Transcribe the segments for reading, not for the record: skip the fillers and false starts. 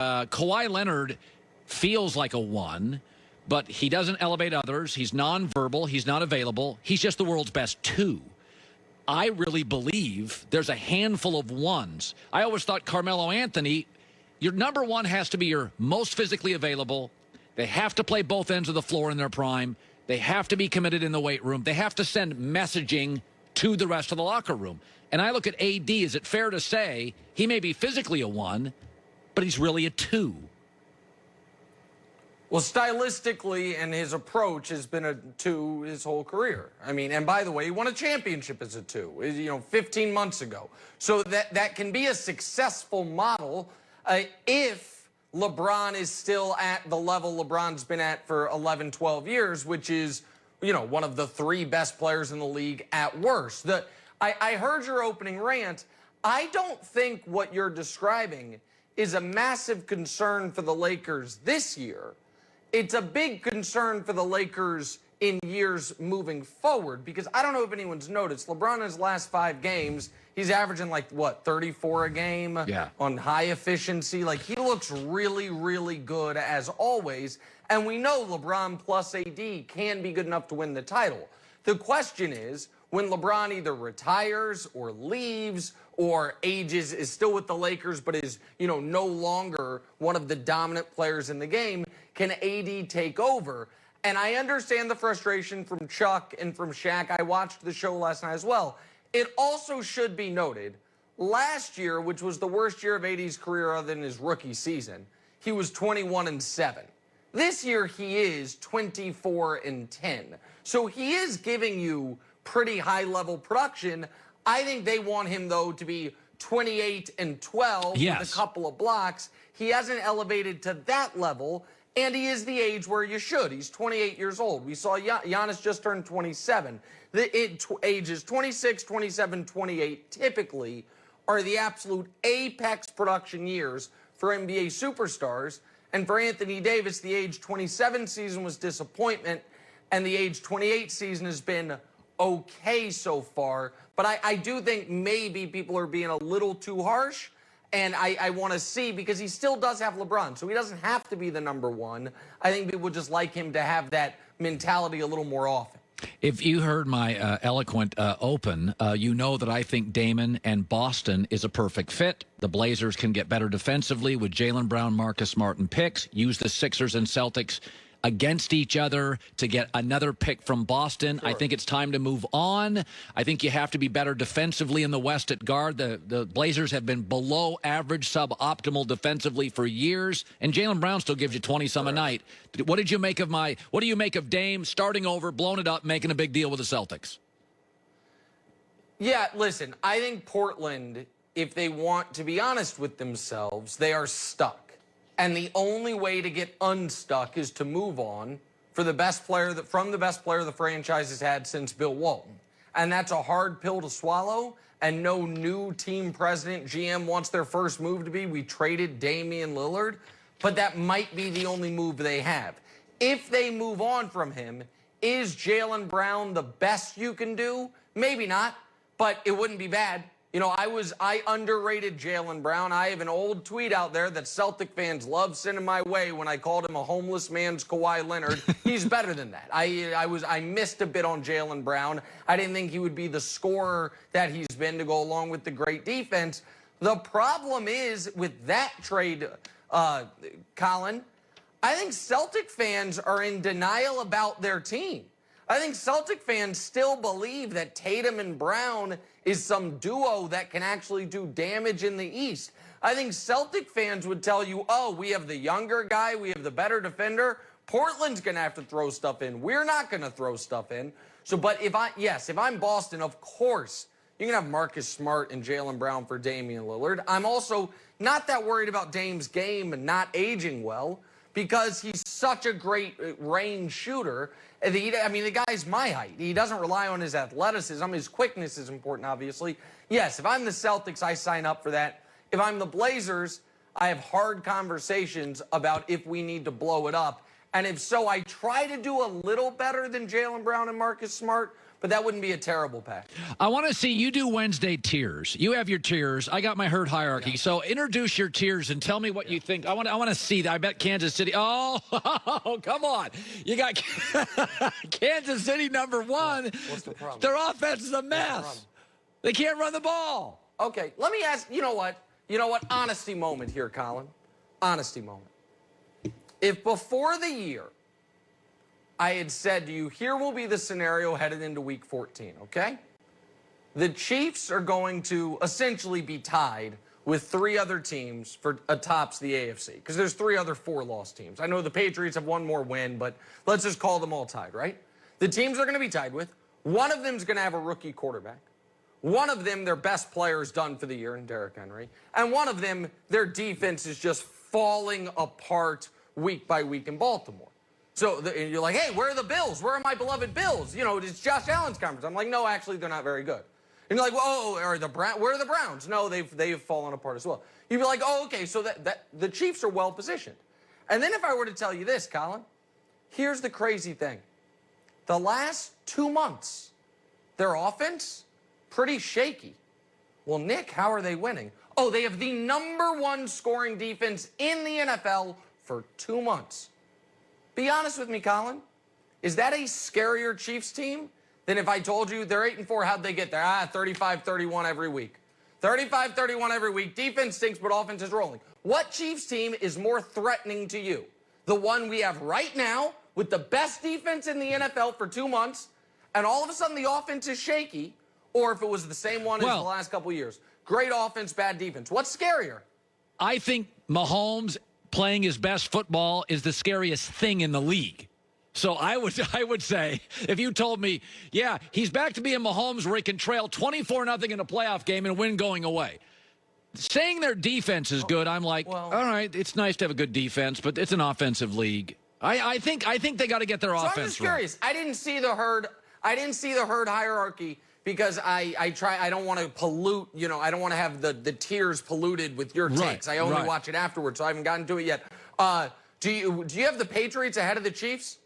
Kawhi Leonard feels like a one, but he doesn't elevate others. He's nonverbal. He's not available. He's just the world's best two. I really believe there's a handful of ones. I always thought Carmelo Anthony, your number one has to be your most physically available. They have to play both ends of the floor in their prime. They have to be committed in the weight room. They have to send messaging to the rest of the locker room. And I look at AD, is it fair to say he may be physically a one, but he's really a two? Well, stylistically, and his approach has been a two his whole career. I mean, and by the way, he won a championship as a two, 15 months ago. So that can be a successful model if LeBron is still at the level LeBron's been at for 11, 12 years, which is, one of the three best players in the league at worst. I heard your opening rant. I don't think what you're describing is a massive concern for the Lakers this year. It's a big concern for the Lakers in years moving forward, because I don't know if anyone's noticed, LeBron in his last 5 games, he's averaging 34 a game on high efficiency. He looks really, really good as always. And we know LeBron plus AD can be good enough to win the title. The question is, when LeBron either retires or leaves or ages, is still with the Lakers, but is, no longer one of the dominant players in the game, can AD take over? And I understand the frustration from Chuck and from Shaq. I watched the show last night as well. It also should be noted, last year, which was the worst year of AD's career other than his rookie season, he was 21-7. This year, he is 24-10. So he is giving you pretty high-level production. I think they want him, though, to be 28-12 with a couple of blocks. He hasn't elevated to that level, and he is the age where you should. He's 28 years old. We saw Giannis just turned 27. The ages 26, 27, 28 typically are the absolute apex production years for NBA superstars. And for Anthony Davis, the age 27 season was disappointment, and the age 28 season has been okay so far. But I do think maybe people are being a little too harsh, and I want to see, because he still does have LeBron, so he doesn't have to be the number one. I think people would just like him to have that mentality a little more often. If you heard my eloquent open, you know that I think Damon and Boston is a perfect fit. The Blazers can get better defensively with Jaylen Brown, Marcus Smart, and picks. Use the Sixers and Celtics against each other to get another pick from Boston. Sure. I think it's time to move on. I think you have to be better defensively in the West at guard. The Blazers have been below average, suboptimal defensively for years, and Jaylen Brown still gives you 20-some a night. What do you make of Dame starting over, blowing it up, making a big deal with the Celtics? Yeah, listen, I think Portland, if they want to be honest with themselves, they are stuck. And the only way to get unstuck is to move on from the best player the franchise has had since Bill Walton. And that's a hard pill to swallow. And no new team president, GM, wants their first move to be, we traded Damian Lillard. But that might be the only move they have. If they move on from him, is Jaylen Brown the best you can do? Maybe not, but it wouldn't be bad. I underrated Jaylen Brown. I have an old tweet out there that Celtic fans love sending my way when I called him a homeless man's Kawhi Leonard. He's better than that. I missed a bit on Jaylen Brown. I didn't think he would be the scorer that he's been to go along with the great defense. The problem is with that trade, Colin, I think Celtic fans are in denial about their team. I think Celtic fans still believe that Tatum and Brown is some duo that can actually do damage in the East. I think Celtic fans would tell you, oh, we have the younger guy, we have the better defender. Portland's going to have to throw stuff in. We're not going to throw stuff in. So, but if I'm Boston, of course, you can have Marcus Smart and Jaylen Brown for Damian Lillard. I'm also not that worried about Dame's game not aging well, because he's such a great range shooter. The guy's my height. He doesn't rely on his athleticism. His quickness is important, obviously. Yes, if I'm the Celtics, I sign up for that. If I'm the Blazers, I have hard conversations about if we need to blow it up. And if so, I try to do a little better than Jaylen Brown and Marcus Smart, but that wouldn't be a terrible package. I want to see you do Wednesday tiers. You have your tiers. I got my herd hierarchy. Yeah. So introduce your tiers and tell me what you think. I want to see that. I bet Kansas City. Oh, come on. You got Kansas City number 1. What's the problem? Their offense is a mess. They can't run the ball. Okay, let me ask, you know what? Honesty moment here, Colin. Honesty moment. If before the year I had said to you, here will be the scenario headed into week 14, okay? The Chiefs are going to essentially be tied with 3 other teams for tops the AFC, because there's 3 other 4-loss teams. I know the Patriots have 1 more win, but let's just call them all tied, right? The teams they're going to be tied with, one of them is going to have a rookie quarterback. One of them, their best player is done for the year in Derrick Henry. And one of them, their defense is just falling apart week by week in Baltimore. So you're like, hey, where are the Bills? Where are my beloved Bills? You know, it's Josh Allen's conference. I'm like, no, actually, they're not very good. And you're like, well, where are the Browns? No, they've fallen apart as well. You'd be like, oh, okay, so that the Chiefs are well positioned. And then if I were to tell you this, Colin, here's the crazy thing. The last 2 months, their offense, pretty shaky. Well, Nick, how are they winning? Oh, they have the #1 scoring defense in the NFL for 2 months. Be honest with me, Colin. Is that a scarier Chiefs team than if I told you they're 8-4, how'd they get there? 35-31 every week. 35-31 every week. Defense stinks, but offense is rolling. What Chiefs team is more threatening to you? The one we have right now with the best defense in the NFL for 2 months, and all of a sudden the offense is shaky, or if it was the same one as the last couple of years? Great offense, bad defense. What's scarier? I think Mahomes playing his best football is the scariest thing in the league. So I would say, if you told me, yeah, he's back to being Mahomes where he can trail 24-0 in a playoff game and win going away. Saying their defense is good, I'm like, all right, it's nice to have a good defense, but it's an offensive league. I think they got to get their offense right. I'm just curious. I didn't see the herd hierarchy because I don't want to pollute, I don't want to have the tiers polluted with your takes. I only watch it afterwards, so I haven't gotten to it yet. Do you have the Patriots ahead of the Chiefs?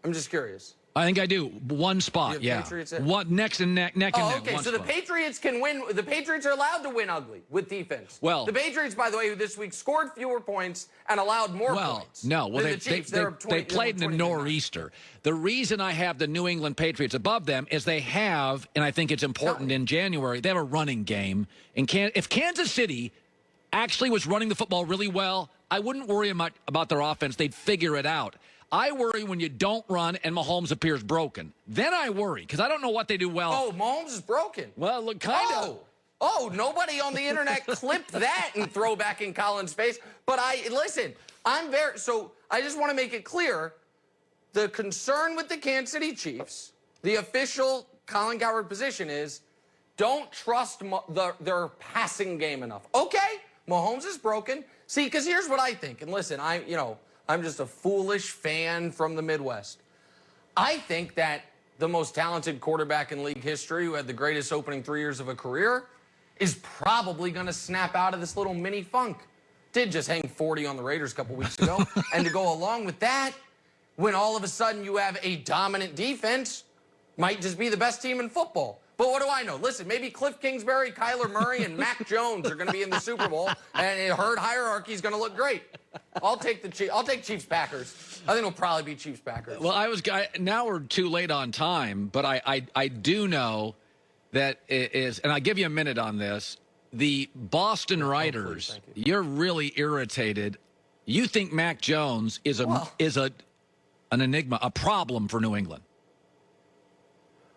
I'm just curious. I think I do. One spot, yeah. What neck and neck. Okay, so the Patriots can win. The Patriots are allowed to win ugly with defense. Well, the Patriots, by the way, this week scored fewer points and allowed more points. No, they played in the nor'easter. The reason I have the New England Patriots above them is they have, and I think it's important in January, they have a running game. And if Kansas City actually was running the football really well, I wouldn't worry much about their offense. They'd figure it out. I worry when you don't run and Mahomes appears broken. Then I worry, because I don't know what they do well. Oh, Mahomes is broken. Well, look, kind of. Oh, nobody on the internet clipped that and throw back in Colin's face. But listen, so I just want to make it clear, the concern with the Kansas City Chiefs, the official Colin Cowherd position is, don't trust their passing game enough. Okay, Mahomes is broken. See, because here's what I think. And listen, I'm just a foolish fan from the Midwest. I think that the most talented quarterback in league history, who had the greatest opening 3 years of a career, is probably going to snap out of this little mini funk. Did just hang 40 on the Raiders a couple weeks ago. And to go along with that, when all of a sudden you have a dominant defense, might just be the best team in football. But what do I know? Listen, maybe Cliff Kingsbury, Kyler Murray, and Mac Jones are going to be in the Super Bowl, and herd hierarchy is going to look great. I'll take Chiefs-Packers. I think it'll probably be Chiefs-Packers. Well, now we're too late on time, but I do know that it is, and I'll give you a minute on this, the Boston Writers, you're really irritated. You think Mac Jones is an enigma, a problem for New England.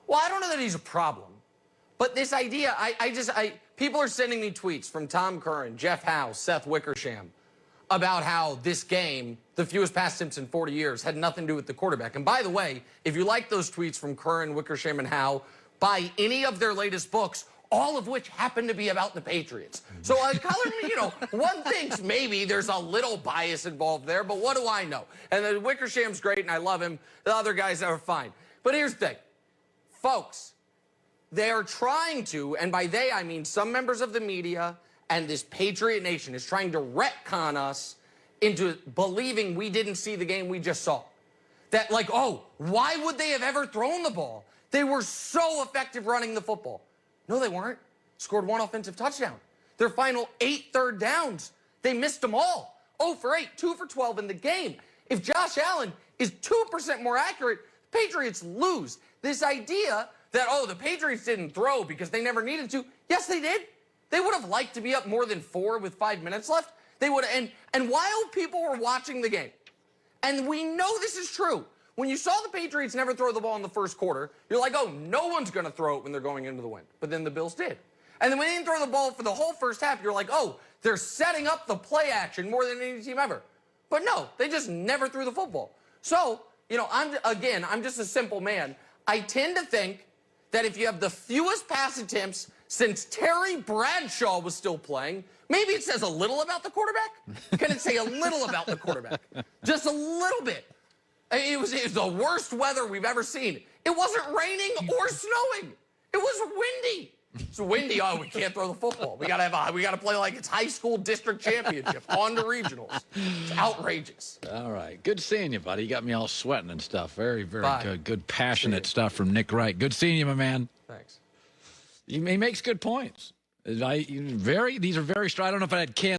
Well, I don't know that he's a problem, but this idea, people are sending me tweets from Tom Curran, Jeff Howe, Seth Wickersham, about how this game, the fewest pass attempts in 40 years, had nothing to do with the quarterback. And by the way, if you like those tweets from Curran, Wickersham, and Howe, buy any of their latest books, all of which happen to be about the Patriots. So, one thinks maybe there's a little bias involved there, but what do I know? And then Wickersham's great, and I love him. The other guys are fine. But here's the thing. Folks, they are trying to, and by they I mean some members of the media and this Patriot Nation is trying to retcon us into believing we didn't see the game we just saw. That why would they have ever thrown the ball? They were so effective running the football. No, they weren't. Scored 1 offensive touchdown. Their final 8 third downs, they missed them all. 0 for 8, 2 for 12 in the game. If Josh Allen is 2% more accurate, the Patriots lose. This idea that, oh, the Patriots didn't throw because they never needed to. Yes, they did. They would have liked to be up more than 4 with 5 minutes left. They would have, and while people were watching the game, and we know this is true, when you saw the Patriots never throw the ball in the first quarter, you're like, oh, no one's going to throw it when they're going into the wind. But then the Bills did. And then when they didn't throw the ball for the whole first half, you're like, oh, they're setting up the play action more than any team ever. But no, they just never threw the football. So, I'm just a simple man. I tend to think that if you have the fewest pass attempts since Terry Bradshaw was still playing, maybe it says a little about the quarterback. Can it say a little about the quarterback? Just a little bit. It was the worst weather we've ever seen. It wasn't raining or snowing. It was windy. It's windy. Oh, we can't throw the football. We gotta play like it's high school district championship on to regionals. It's outrageous. All right. Good seeing you, buddy. You got me all sweating and stuff. Very, very Bye. good. Good, passionate stuff from Nick Wright. Good seeing you, my man. Thanks. He makes good points. These are very. I don't know if I had Kansas.